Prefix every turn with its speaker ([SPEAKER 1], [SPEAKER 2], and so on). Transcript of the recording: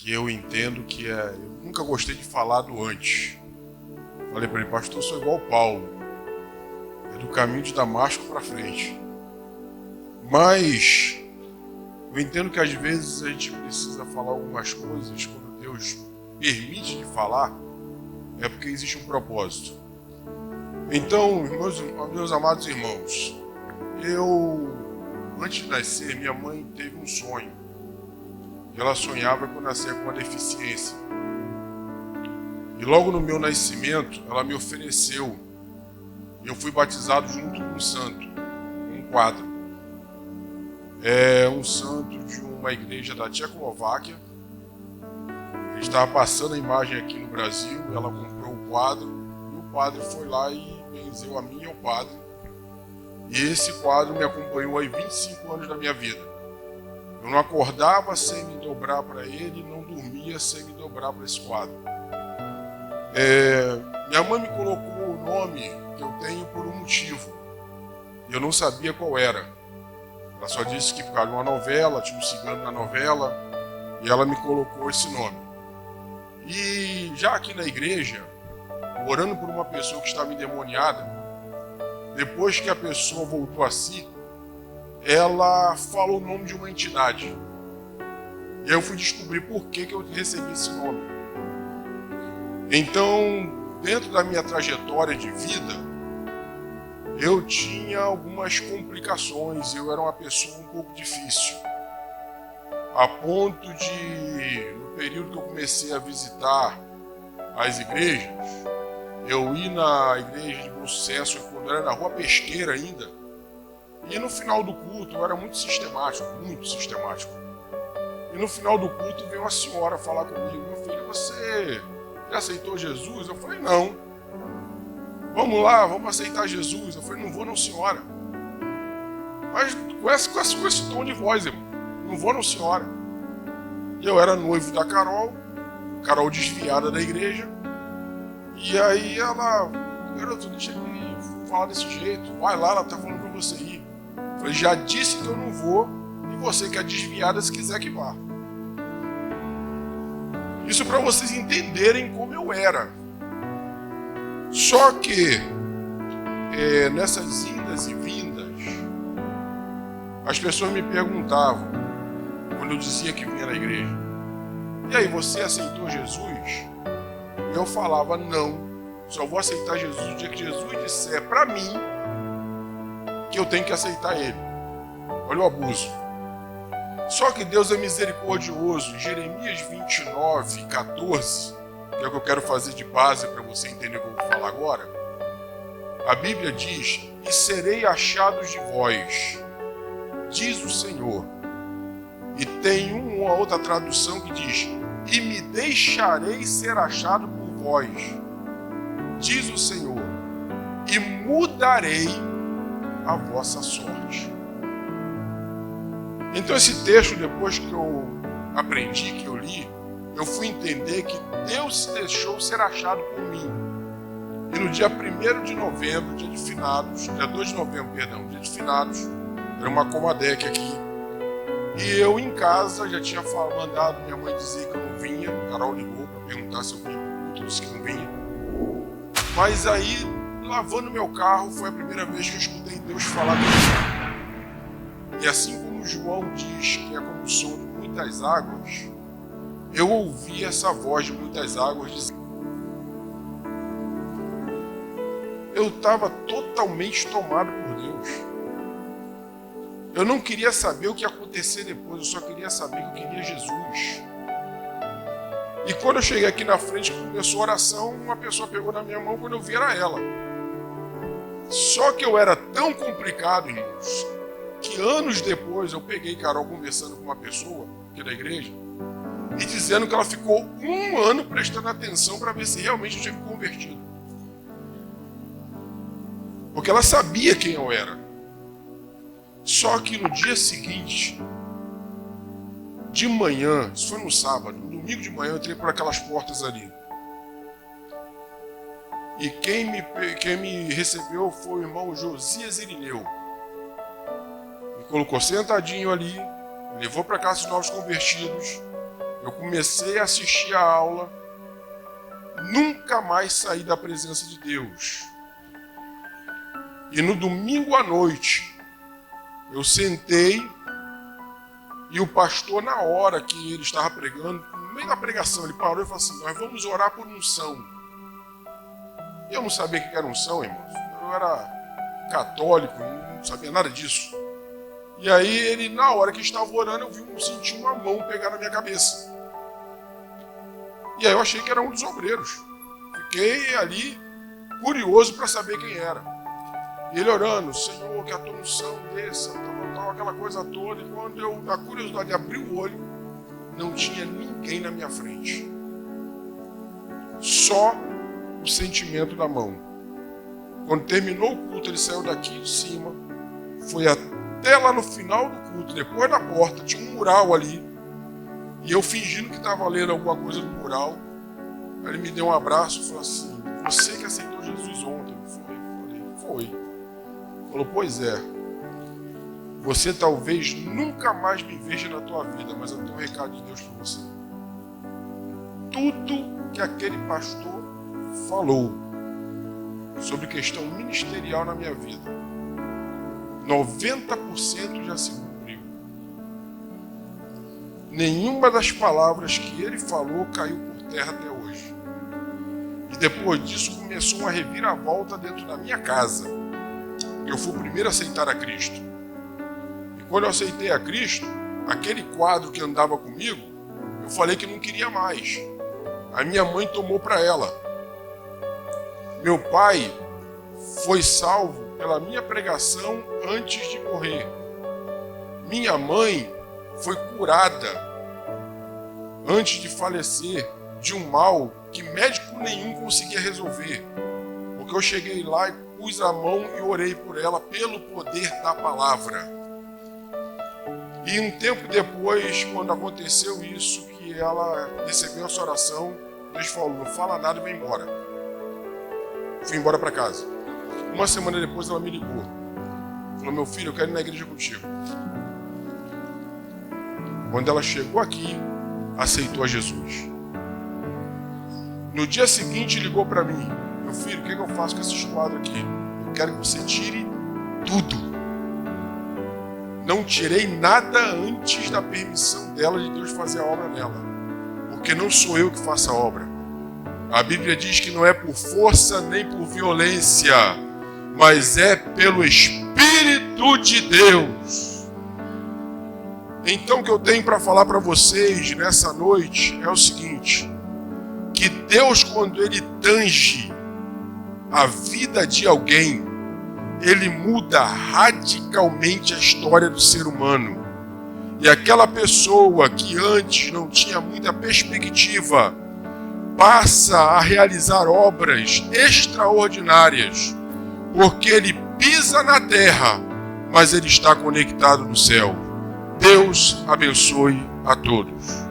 [SPEAKER 1] que eu entendo que eu nunca gostei de falar do antes. Falei para ele, pastor, eu sou igual Paulo, é do caminho de Damasco para frente. Mas eu entendo que às vezes a gente precisa falar algumas coisas quando Deus permite de falar, é porque existe um propósito. Então, meus amados irmãos, antes de nascer, minha mãe teve um sonho. E ela sonhava que eu nascia com uma deficiência. E logo no meu nascimento, ela me ofereceu. E eu fui batizado junto com um santo, um quadro. É um santo de uma igreja da Tchecoslováquia. Ele estava passando a imagem aqui no Brasil, ela comprou o quadro, e o padre foi lá e benzeu a mim e ao padre. E esse quadro me acompanhou aí 25 anos da minha vida. Eu não acordava sem me dobrar para ele, não dormia sem me dobrar para esse quadro. Minha mãe me colocou o nome que eu tenho por um motivo. E eu não sabia qual era. Ela só disse que ficava numa novela, tinha um cigano na novela, e ela me colocou esse nome. E já aqui na igreja, orando por uma pessoa que estava endemoniada, depois que a pessoa voltou a si, ela falou o nome de uma entidade. E aí eu fui descobrir por que eu recebi esse nome. Então, dentro da minha trajetória de vida, eu tinha algumas complicações, eu era uma pessoa um pouco difícil. A ponto de, no período que eu comecei a visitar as igrejas, eu ia na igreja de Bom Sucesso, quando era na Rua Pesqueira ainda, e no final do culto, eu era muito sistemático. E no final do culto veio uma senhora falar comigo, meu filho, você já aceitou Jesus? Eu falei, não. Vamos lá, vamos aceitar Jesus. Eu falei, não vou não, senhora. Mas com esse tom de voz, irmão, não vou não, senhora. E eu era noivo da Carol desviada da igreja. E aí ela, garoto, deixa ele falar desse jeito, vai lá, ela tá falando pra você ir. Eu falei, já disse que eu não vou, e você que é desviada, se quiser que vá. Isso para vocês entenderem como eu era. Só que nessas indas e vindas, as pessoas me perguntavam, quando eu dizia que vinha na igreja, e aí, você aceitou Jesus? E eu falava, não, só vou aceitar Jesus o dia que Jesus disser para mim que eu tenho que aceitar ele. Olha o abuso. Só que Deus é misericordioso. Em Jeremias 29, 14, que é o que eu quero fazer de base para você entender o que eu vou falar agora, a Bíblia diz, e serei achados de vós, diz o Senhor. E tem uma outra tradução que diz, e me deixarei ser achado por vós, diz o Senhor, e mudarei a vossa sorte. Então esse texto, depois que eu aprendi, que eu li, eu fui entender que Deus se deixou ser achado por mim. E no dia 1º de novembro, dia de finados, dia 2 de novembro, perdão, dia de finados, era uma comadec aqui. E eu em casa já tinha mandado minha mãe dizer que eu não vinha. A Carol ligou para perguntar se eu vinha, eu disse que não vinha. Mas aí, lavando meu carro, foi a primeira vez que eu escutei Deus falar comigo. E assim como João diz que é como o som de muitas águas, eu ouvi essa voz de muitas águas dizendo. Eu estava totalmente tomado por Deus. Eu não queria saber o que ia acontecer depois, eu só queria saber que eu queria Jesus. E quando eu cheguei aqui na frente, começou a oração, uma pessoa pegou na minha mão, quando eu vi era ela. Só que eu era tão complicado, irmãos, que anos depois eu peguei Carol conversando com uma pessoa aqui da igreja e dizendo que ela ficou 1 ano prestando atenção para ver se realmente eu tinha me convertido. Porque ela sabia quem eu era. Só que no dia seguinte, de manhã, isso foi no sábado, no domingo de manhã eu entrei por aquelas portas ali. E quem me recebeu foi o irmão Josias Irineu. Me colocou sentadinho ali, me levou para casa dos novos convertidos. Eu comecei a assistir a aula, nunca mais saí da presença de Deus. E no domingo à noite, eu sentei e o pastor, na hora que ele estava pregando, no meio da pregação, ele parou e falou assim: nós vamos orar por unção. Eu não sabia o que era unção, irmãos. Eu era católico, não sabia nada disso. E aí ele, na hora que estava orando, eu senti uma mão pegar na minha cabeça. E aí eu achei que era um dos obreiros. Fiquei ali curioso para saber quem era. E ele orando: Senhor, que a tua unção desça, tal, aquela coisa toda. E quando eu, na curiosidade, abri o olho, não tinha ninguém na minha frente. Só o sentimento da mão. Quando terminou o culto, ele saiu daqui de cima, foi até lá no final do culto, depois da porta, tinha um mural ali, e eu fingindo que estava lendo alguma coisa no mural. Aí ele me deu um abraço e falou assim: você que aceitou Jesus ontem? Eu falei: foi. Falou: pois é, você talvez nunca mais me veja na tua vida, mas eu tenho um recado de Deus para você. Tudo que aquele pastor falou sobre questão ministerial na minha vida, 90% já se cumpriu. Nenhuma das palavras que ele falou caiu por terra até hoje. E depois disso começou uma reviravolta dentro da minha casa. Eu fui o primeiro a aceitar a Cristo. E quando eu aceitei a Cristo, aquele quadro que andava comigo, eu falei que não queria mais. A minha mãe tomou para ela. Meu pai foi salvo pela minha pregação antes de morrer. Minha mãe foi curada antes de falecer de um mal que médico nenhum conseguia resolver. Porque eu cheguei lá e pus a mão e orei por ela pelo poder da palavra. E um tempo depois, quando aconteceu isso, que ela recebeu essa oração, Deus falou: não fala nada e vai embora. Fui embora para casa. Uma semana depois ela me ligou. Falou: meu filho, eu quero ir na igreja contigo. Quando ela chegou aqui, aceitou a Jesus. No dia seguinte ligou para mim: meu filho, o que eu faço com esse quadro aqui? Eu quero que você tire tudo. Não tirei nada antes da permissão dela, de Deus fazer a obra nela. Porque não sou eu que faço a obra. A Bíblia diz que não é por força nem por violência, mas é pelo Espírito de Deus. Então o que eu tenho para falar para vocês nessa noite é o seguinte: que Deus, quando Ele tange a vida de alguém, Ele muda radicalmente a história do ser humano. E aquela pessoa que antes não tinha muita perspectiva passa a realizar obras extraordinárias, porque ele pisa na terra, mas ele está conectado no céu. Deus abençoe a todos.